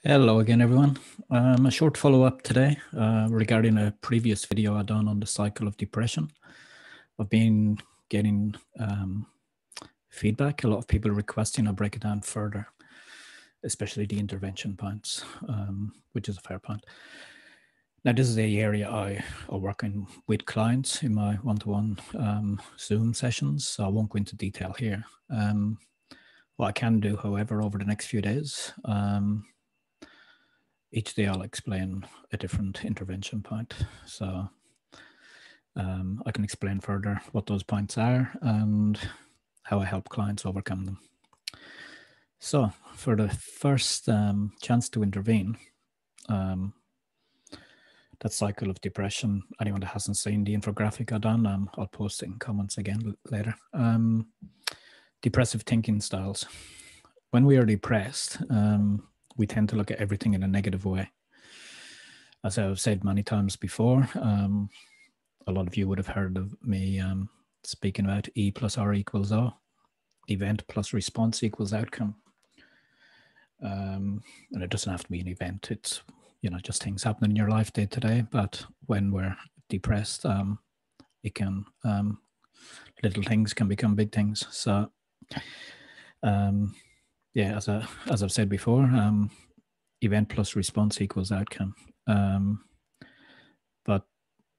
Hello again, everyone. A short follow-up today regarding a previous video I done on the cycle of depression. I've been getting feedback, a lot of people requesting I break it down further, especially the intervention points, which is a fair point. Now, this is the area I are working with clients in my one-to-one Zoom sessions, so I won't go into detail here. What I can do, however, over the next few days, each day I'll explain a different intervention point. So I can explain further what those points are and how I help clients overcome them. So for the first chance to intervene, that cycle of depression, anyone that hasn't seen the infographic I've done, I'll post it in comments again later. Depressive thinking styles. When we are depressed, we tend to look at everything in a negative way. As I've said many times before, a lot of you would have heard of me speaking about E plus R equals O, event plus response equals outcome. And it doesn't have to be an event. It's, just things happening in your life day to day. But when we're depressed, it can, little things can become big things. So, yeah, as I've said before, event plus response equals outcome. But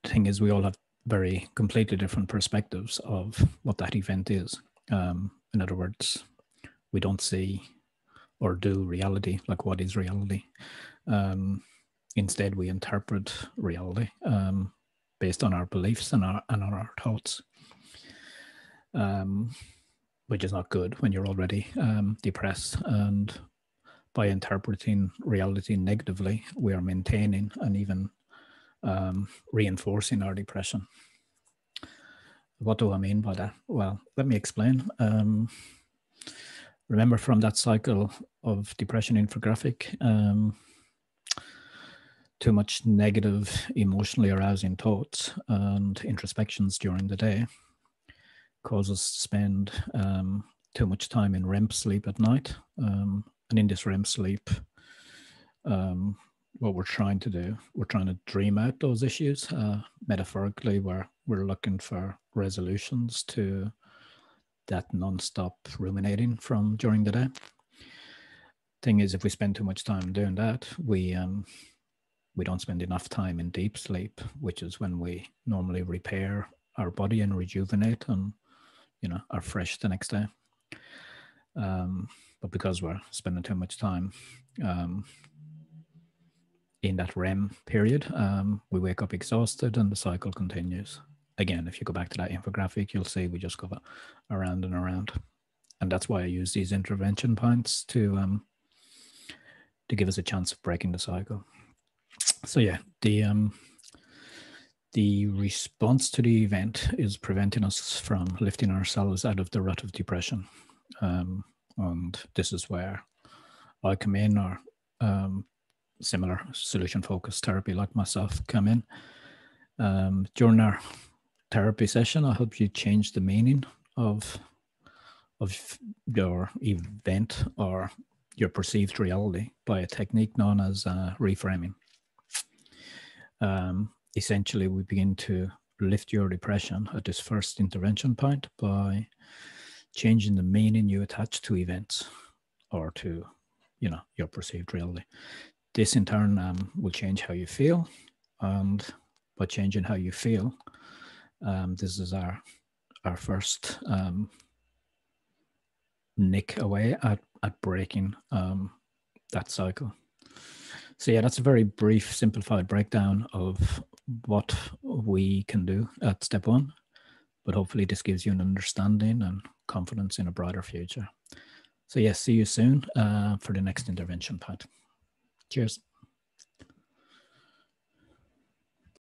the thing is, we all have very completely different perspectives of what that event is. In other words, we don't see or do reality, like what is reality. Instead, we interpret reality based on our beliefs and on our thoughts, which is not good when you're already depressed. And by interpreting reality negatively, we are maintaining and even reinforcing our depression. What do I mean by that? Well, let me explain. Remember from that cycle of depression infographic, too much negative, emotionally arousing thoughts and introspections during the day cause us to spend too much time in REM sleep at night. And in this REM sleep, what we're trying to do, we're trying to dream out those issues. Metaphorically, we're looking for resolutions to that non-stop ruminating from during the day. Thing is, if we spend too much time doing that, we don't spend enough time in deep sleep, which is when we normally repair our body and rejuvenate and, are fresh the next day. But because we're spending too much time in that REM period, we wake up exhausted and the cycle continues. Again, if you go back to that infographic, you'll see we just go around and around. And that's why I use these intervention points to give us a chance of breaking the cycle. So yeah, the response to the event is preventing us from lifting ourselves out of the rut of depression. And this is where I come in, or similar solution-focused therapy like myself come in. During our therapy session, I help you change the meaning of your event or your perceived reality by a technique known as reframing. Essentially, we begin to lift your depression at this first intervention point by changing the meaning you attach to events or to, your perceived reality. This in turn will change how you feel, and by changing how you feel, this is our first nick away at breaking that cycle. So yeah, that's a very brief, simplified breakdown of what we can do at step one, but hopefully this gives you an understanding and confidence in a brighter future. So yeah, see you soon for the next intervention part. Cheers.